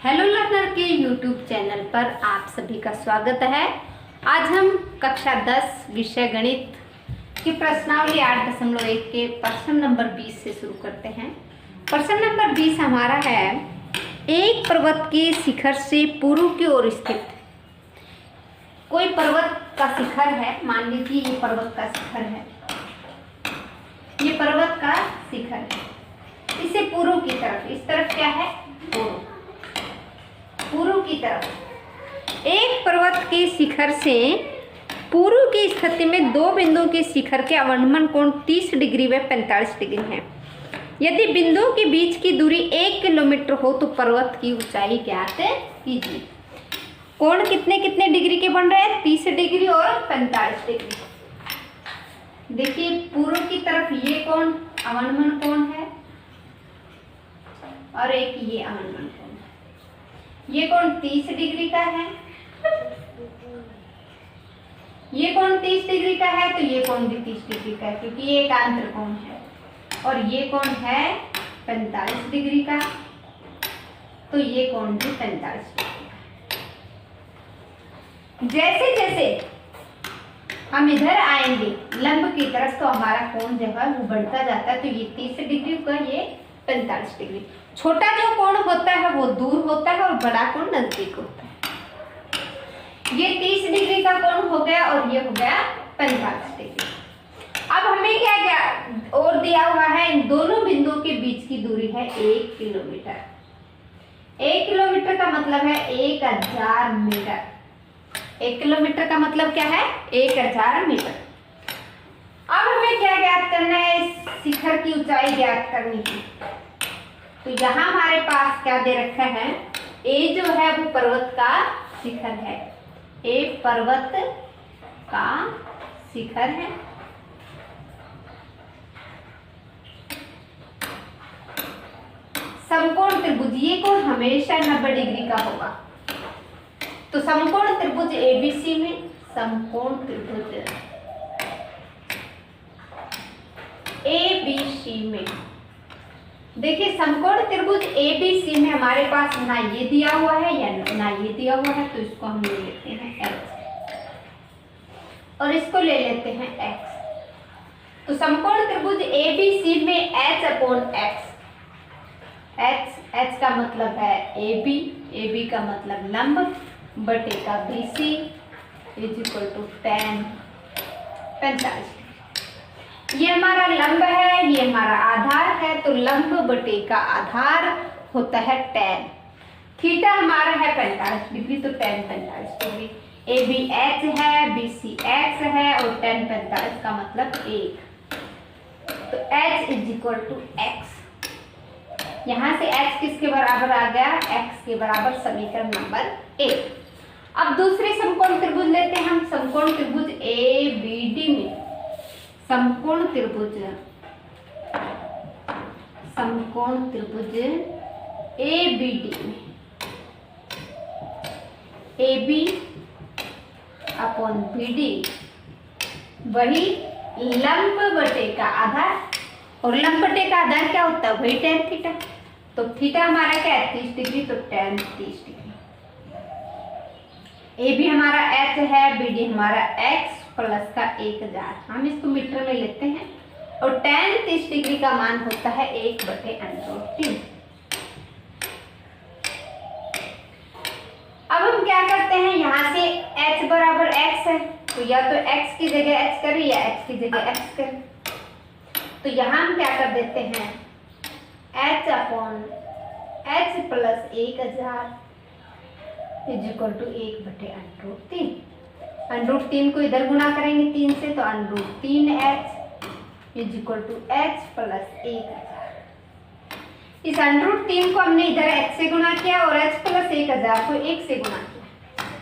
Hello learner के YouTube channel पर आप सभी का स्वागत है। आज हम कक्षा 10 विषय गणित की प्रश्नावली 8.1 के प्रश्न नंबर 20 से शुरू करते हैं। प्रश्न नंबर 20 हमारा है, एक पर्वत के शिखर से पूर्व की ओर स्थित कोई पर्वत का शिखर है। मान लीजिए ये पर्वत का शिखर है, ये पर्वत का शिखर है। इसे पूर्व की तरफ, इस तरफ क्या है, पूर्व की तरफ एक पर्वत के शिखर से पूर्व की स्थिति में दो बिंदुओं के शिखर के अवनमन कोण 30 डिग्री व 45 डिग्री है। यदि बिंदुओं के बीच की दूरी 1 किलोमीटर हो तो पर्वत की ऊंचाई ज्ञात कीजिए। कोण कितने कितने डिग्री के बन रहे हैं, 30 डिग्री और 45 डिग्री। देखिए पूर्व की तरफ ये कोण अवनमन कोण है और एक ये अवनमन कोण है। ये कोण 30 डिग्री का है, ये कोण 30 डिग्री का है, तो ये कोण भी 30 डिग्री का है क्योंकि ये एक आंतर कोण है। और ये कोण है 45 डिग्री का, तो ये कोण भी 45 डिग्री का। जैसे जैसे हम इधर आएंगे लंब की तरफ तो हमारा कोण जो है वो बढ़ता जाता है। तो ये 30 डिग्री का, ये 45 डिग्री। छोटा जो कोण होता है वो दूर होता है और बड़ा कोण नजदीक होता है। ये 30 डिग्री का कोण हो गया और ये हो गया 45 डिग्री। अब हमें क्या क्या और दिया हुआ है, इन दोनों बिंदुओं के बीच की दूरी है 1 किलोमीटर। 1 किलोमीटर का मतलब है 1000 मीटर। 1 किलोमीटर का मतलब क्या है, 1000 मीटर। अब हमें क्या ज्ञात करना है, इस शिखर की ऊंचाई ज्ञात करनी है। तो यहाँ हमारे पास क्या दे रखा है, ए जो है वो पर्वत का शिखर है, ए पर्वत का शिखर है। समकोण त्रिभुज, ये कोण हमेशा 90 डिग्री का होगा। तो समकोण त्रिभुज एबीसी में, समकोण त्रिभुज एबीसी में, देखिए समकोण त्रिभुज एबीसी में हमारे पास ना ये दिया हुआ है या ना ये दिया हुआ है, तो इसको हम ले लेते हैं x और इसको ले लेते हैं x। तो समकोण त्रिभुज एबीसी में h/x, h का मतलब है AB, AB का मतलब लंब बटे का BC = tan 45। ये हमारा लंब है, ये हमारा आधार है, तो लंब बटे का आधार होता है tan। थीटा हमारा है 45 डिग्री, तो tan 45 डिग्री। AB h है, BC x है और tan 45 का मतलब 1। तो h = x। यहाँ से x किसके बराबर आ गया, x के बराबर समीकरण नंबर 1। अब दूसरे समकोण त्रिभुज लेते हैं हम। समकोण त्रिभुज ABD में, समकोण त्रिभुज ABD में AB/BD वही लंब बटे का आधार, और लंब बटे का आधार क्या होता है, वही tan थीटा। तो थीटा हमारा क्या है, 30 डिग्री, तो tan 30 डिग्री। AB हमारा h है, BD हमारा x प्लस का 1000, हम इसको मीटर में लेते हैं। और tan 30 डिग्री का मान होता है 1/√3। अब हम क्या करते हैं, यहाँ से h बराबर x है, तो या तो x की जगह h करें या h की जगह x करें। तो यहाँ हम क्या कर देते हैं, h प्लस 1000 = 1/√3। √3 को इधर गुणा करेंगे 3 से, तो √3h = h प्लस 1000। इस √3 को हमने इधर h से गुणा किया और h प्लस 1000 को 1 से गुणा किया,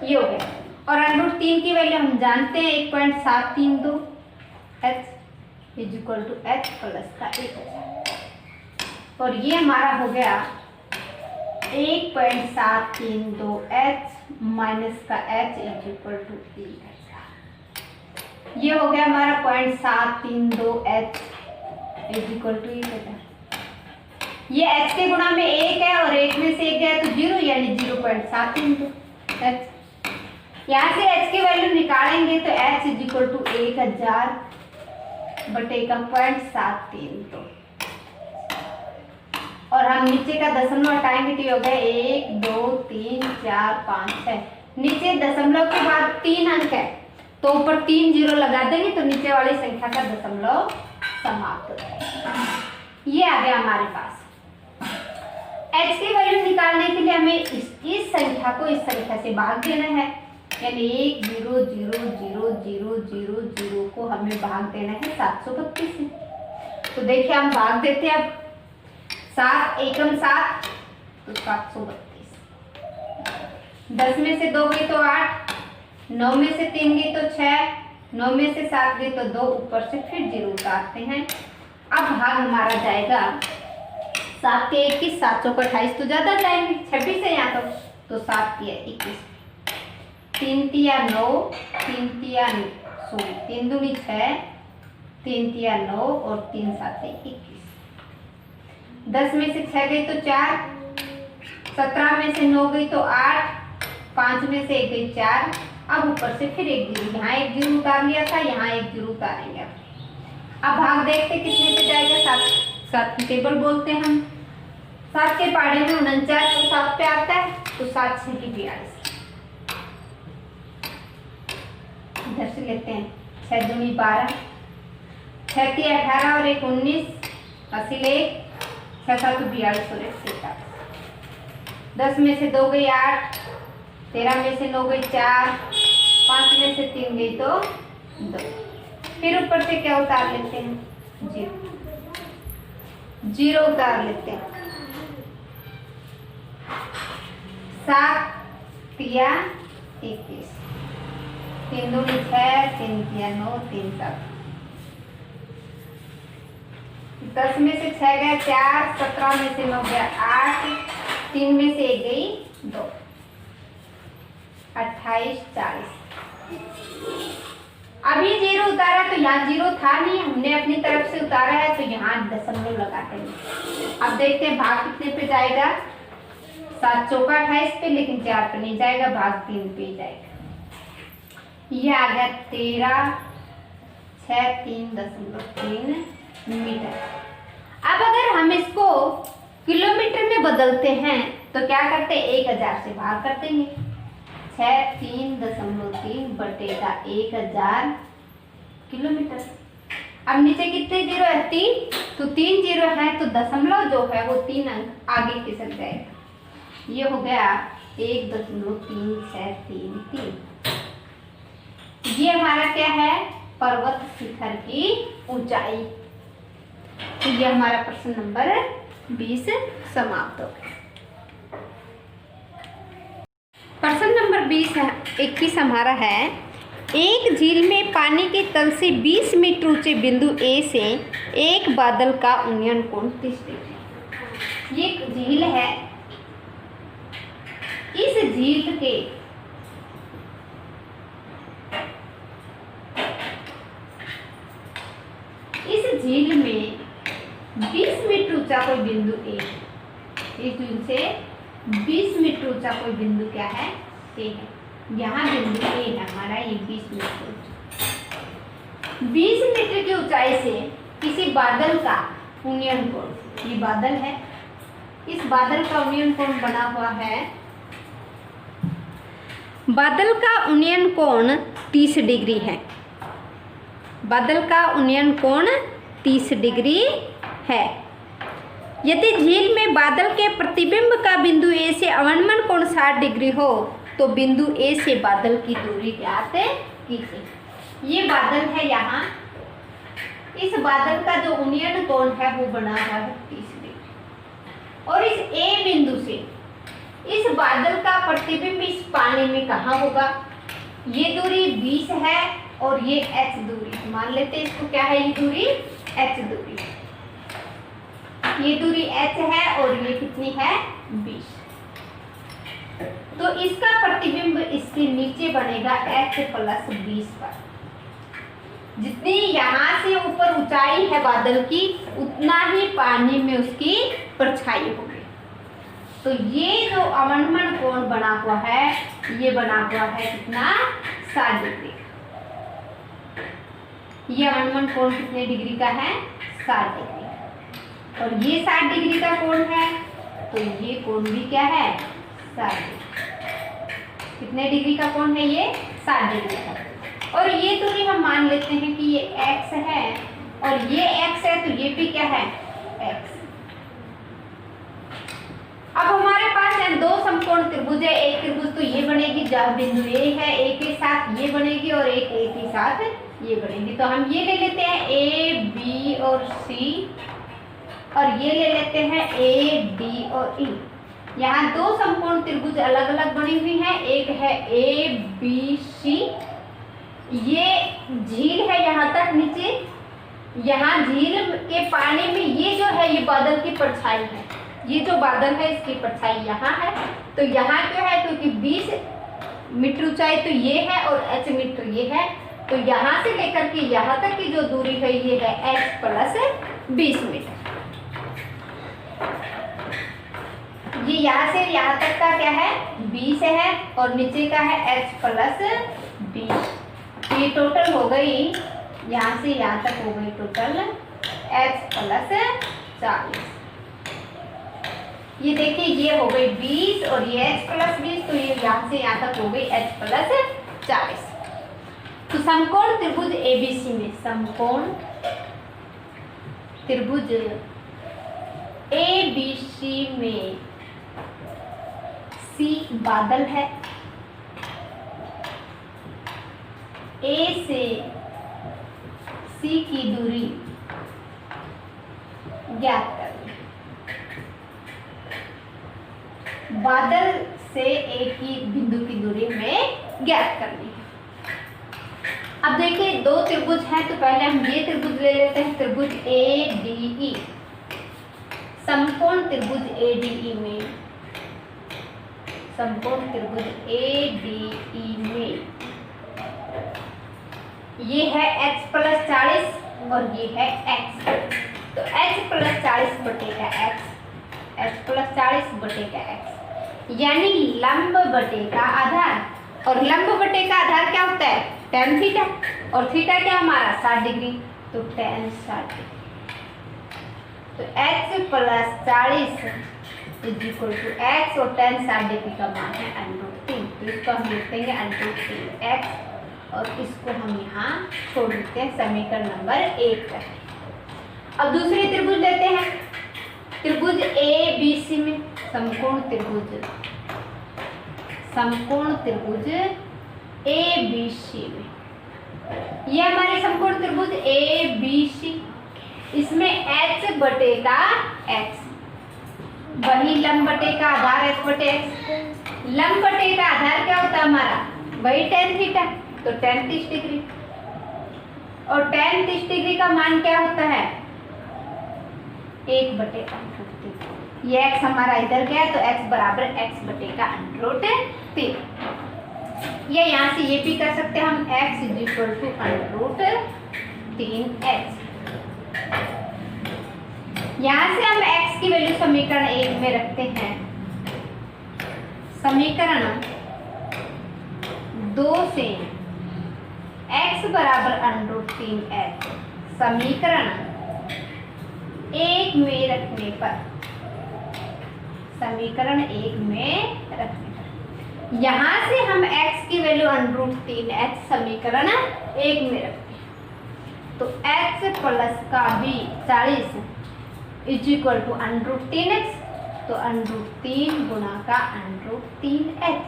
ये हो गया। और √3 की वैल्यू हम जानते हैं 1.732, h = h प्लस का 1000। और ये हमारा हो गया 1.732 h माइनस का h = 3000। ये हो गया हमारा 0.732 h = 1000। ये h के गुणा में 1 है और 1 में से 1 गया तो 0, यानी 0.7 इंटू एच। यहाँ से h की वैल्यू निकालेंगे तो h इज इक्वल टू 1000 बटे का 0.73। तो और हम नीचे का दशमलव हटाएंगे तो ये हो गया 1 2 3 4 5 6। नीचे दशमलव के बाद 3 अंक है तो ऊपर 3 जीरो लगा देंगे तो नीचे वाली संख्या का दशमलव समाप्त हो जाएगा। ये आ गया हमारे पास। h की वैल्यू निकालने के लिए हमें इस संख्या को इस संख्या से भाग देना है, यानी 1 0 0 0 0 0 0 को हमें भाग देना है 732 से। तो देखिए हम भाग देते हैं। अब 7 एकम 7 तो 732। 10 में से 2 गई तो 8, 9 में से 3 गई तो 6, 9 में से 7 गई तो 2, ऊपर से फिर 0 उतारते हैं। अब भाग हमारा जाएगा 7 के 21, 7 चौक 28 तो ज्यादा जाएंगे, 26 है यहाँ तो 7 के 21, 3 तिया 9, 3 तिया 3 दूनी 6, 3 तिया 9 और 3 7 21। 10 में से 6 गई तो 4, 17 में से 9 गई तो 8, 5 में से 1 गई 4। अब ऊपर से फिर 1 जीरो, यहाँ 1 जीरो उतार लिया था, यहाँ 1 जीरो उतारेंगे। अब भाग देखते कितने पे जाएगा। 7 की टेबल बोलते हैं हम। 7 के पाड़े में 49 तो 7 पे आता है तो 7 6 की 42। इधर से लेते हैं 6 दूनी 12, 6 की 18 और 1 19, 80 ले 6 7 42 और 1 47। 10 में से 2 गई 8, 13 में से 9 गई 4, 5 में से 3 गई तो 2। फिर ऊपर से क्या उतार लेते हैं, 0 उतार लेते हैं। 7 तिया 21, 3 दूनी 6, 3 तिया 9, 3 7। 10 में से 6 गया 4, 17 में से 9 गया 8, 3 में से 1 गई 2, 28 40। अभी 0 उतारा तो यहाँ 0 था नहीं, हमने अपनी तरफ से उतारा है तो यहाँ दशमलव लगाते हैं। अब देखते हैं भाग कितने पे जाएगा। 7 चौका 28 पे, लेकिन 4 पे नहीं जाएगा, भाग 3 पे जाएगा। ये आ गया 13.63 मीटर। अब अगर हम इसको किलोमीटर में बदलते हैं तो क्या करते हैं, 1000 से भाग कर देंगे। 3.3 बटेगा 1000 किलोमीटर। अब नीचे कितने जीरो है, 3, तो 3 जीरो है तो दशमलव जो है वो 3 अंक आगे खिसक जाएगा। ये हो गया 1.3633। ये हमारा क्या है, पर्वत शिखर की ऊंचाई। तो ये हमारा प्रश्न नंबर 20 समाप्त हो गया। प्रश्न नंबर 21 हमारा है, एक झील में पानी के तल से 20 मीटर ऊंचे बिंदु ए से एक बादल का उन्नयन कोण 30 डिग्री। ये एक झील है। इस झील में 20 मीटर ऊंचा कोई बिंदु ए, इस झील से 20 मीटर ऊंचा कोई बिंदु क्या है, ए है। यहाँ बिंदु ए है हमारा, ये 20 मीटर ऊंचा। 20 मीटर की ऊंचाई से किसी बादल का उन्नयन कोण, ये बादल है, इस बादल का उन्नयन कोण बना हुआ है, बादल का उन्नयन कोण 30 डिग्री है। बादल का उन्नयन कोण 30 डिग्री है। यदि झील में बादल के प्रतिबिंब का बिंदु ए से अवनमन कोण 60 डिग्री हो तो बिंदु ए से बादल की दूरी ज्ञात कीजिए। ये बादल है यहाँ, इस बादल का जो उन्नयन कोण है वो बना हुआ है 30 डिग्री, और इस ए बिंदु से इस बादल का प्रतिबिंब इस पानी में कहाँ होगा, ये दूरी 20 है और ये h दूरी, मान लेते हैं इसको क्या है, ये दूरी h दूरी, ये दूरी h है और ये कितनी है 20। तो इसका प्रतिबिंब इसके नीचे बनेगा h + 20 पर। जितनी यहाँ से ऊपर ऊंचाई है बादल की, उतना ही पानी में उसकी परछाई होगी। तो ये जो अवनमन कोण बना हुआ है ये बना हुआ है कितना 60 डिग्री का। ये अवनमन कोण कितने डिग्री का है 60 डिग्री का। और ये 60 डिग्री का कोण है तो ये कोण भी क्या है 60 डिग्री। कितने डिग्री का कोण है ये 60 डिग्री का। और ये दूरी हम मान लेते हैं कि ये x है और ये x है तो ये भी क्या है x। अब हमारे पास है दो समकोण त्रिभुज है। एक त्रिभुज तो ये बनेगी जब बिंदु A है A के साथ ये बनेगी और एक A के साथ ये बनेगी। तो हम ये ले लेते हैं A B और C और ये ले लेते हैं A D और E। यहाँ दो समकोण त्रिभुज अलग अलग बनी हुई हैं। एक है A B C, ये झील है यहाँ तक नीचे। यहाँ झील के पानी में ये जो है ये बादल की परछाई है। ये जो बादल है इसकी परछाई यहाँ है। तो यहाँ क्यों है क्योंकि 20 मीटर ऊंचाई तो ये है और h मीटर ये है। तो यहाँ से लेकर के यहाँ तक की जो दूरी है ये है h प्लस 20 मीटर। ये यहाँ से यहाँ तक का क्या है 20 है और नीचे का है h प्लस 20। ये टोटल हो गई यहाँ से यहाँ तक हो गई टोटल h प्लस 40। ये देखिए ये हो गई 20 और ये h प्लस 20 तो ये यहाँ से यहाँ तक हो गई h प्लस 40। तो समकोण त्रिभुज ABC में समकोण त्रिभुज ABC में C बादल है। A से C की दूरी ज्ञात करनी। बादल से A की बिंदु की दूरी हमें ज्ञात करनी है। अब देखिए दो त्रिभुज हैं तो पहले हम ये त्रिभुज ले लेते हैं त्रिभुज ADE। समकोण त्रिभुज ADE में समकोण त्रिभुज ADE में ये है h प्लस 40 और ये है x। तो h plus 40 बटेगा x, h plus 40 बटेगा x यानी लंब बटेगा आधार। और लंब बटेगा आधार क्या होता है tan थीटा और थीटा क्या हमारा 60 डिग्री। तो tan 60 डिग्री। तो h plus 40 is equal to x और tan 60 डिग्री का मान है √3। तो इसको हम लिख देंगे √3x और इसको हम यहाँ छोड़ देते हैं समीकरण नंबर 1 पर। अब दूसरी त्रिभुज लेते हैं त्रिभुज ABC में समकोण त्रिभुज ABC में ये हमारे समकोण त्रिभुज ABC। इसमें h बटेगा x वही लंब बटेगा आधार h बटे x। लंब बटेगा आधार क्या होता है हमारा वही tan थीटा तो tan 30 डिग्री और tan 30 डिग्री का मान क्या होता है 1 बटेगा √3। ये x हमारा इधर गया तो x बराबर x बटेगा √3। ये यहाँ से ये भी कर सकते हैं हम x is equal to √3x। यहाँ से हम x की वैल्यू समीकरण 1 में रखते हैं। समीकरण 2 से x बराबर √3x समीकरण 1 में रखने पर यहाँ से हम x की वैल्यू √3h समीकरण 1 में रखते हैं। तो h प्लस का भी 40 इज इक्वल टू √3x। तो √3 गुणा का √3h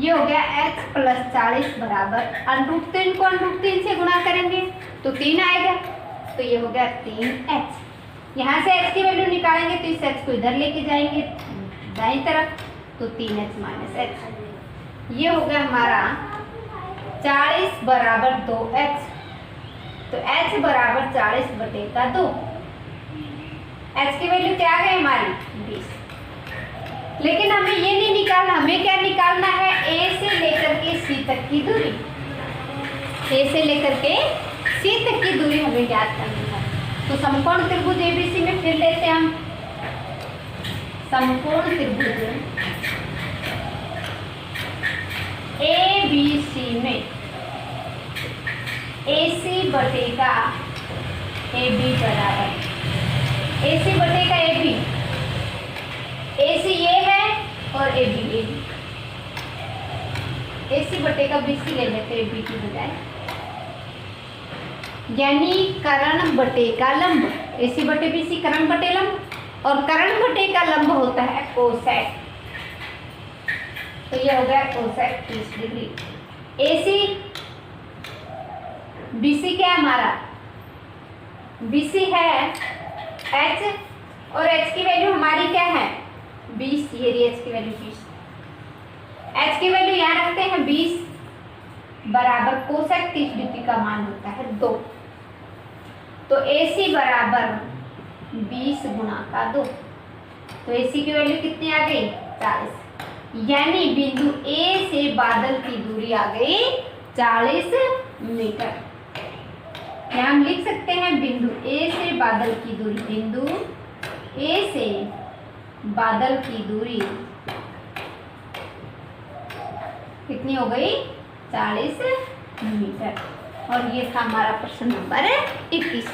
ये हो गया h प्लस 40 बराबर √3 को √3 से गुणा करेंगे तो 3 आएगा। तो ये हो गया 3h। यहाँ से h की वैल्यू निकालेंगे तो इस h को इधर लेके जाएंगे दाईं तरफ तो 3h माइनस h। ये हो गया हमारा 40 बराबर 2h। तो h बराबर 40 बटेगा 2। h की वैल्यू क्या है हमारी 20। लेकिन हमें ये नहीं निकालना, हमें क्या निकालना है a से लेकर के c तक की दूरी। a से लेकर के c तक की दूरी हमें ज्ञात करनी है। तो समकोण त्रिभुज ABC में फिर लेते हैं हम समकोण त्रिभुज ए बी सी में AC बटेगा AB बराबर AC बटेगा AB, AC ये है और AB ये भी, AC बटेगा BC ले लेते हैं AB की बजाय, यानी कर्ण बटेगा लंब, AC बटे BC कर्ण बटे लंब, और कर्ण बटेगा लंब होता है कोसेक, तो ये हो गया कोसेक 30 डिग्री। AC BC क्या है हमारा, BC है H, और H की वैल्यू हमारी क्या है 20, ये रही H की वैल्यू 20, H की वैल्यू यहाँ रखते हैं 20 बराबर कोसेक 30 डिग्री का मान होता है 2, तो AC बराबर 20 गुणा का 2, तो AC की वैल्यू कितनी आ गई 40, यानी बिंदु A से बादल की दूरी आ गई 40 मीटर। यहाँ हम लिख सकते हैं बिंदु A से बादल की दूरी, बिंदु A से बादल की दूरी कितनी हो गई 40 मीटर, और ये था हमारा प्रश्न नंबर 21।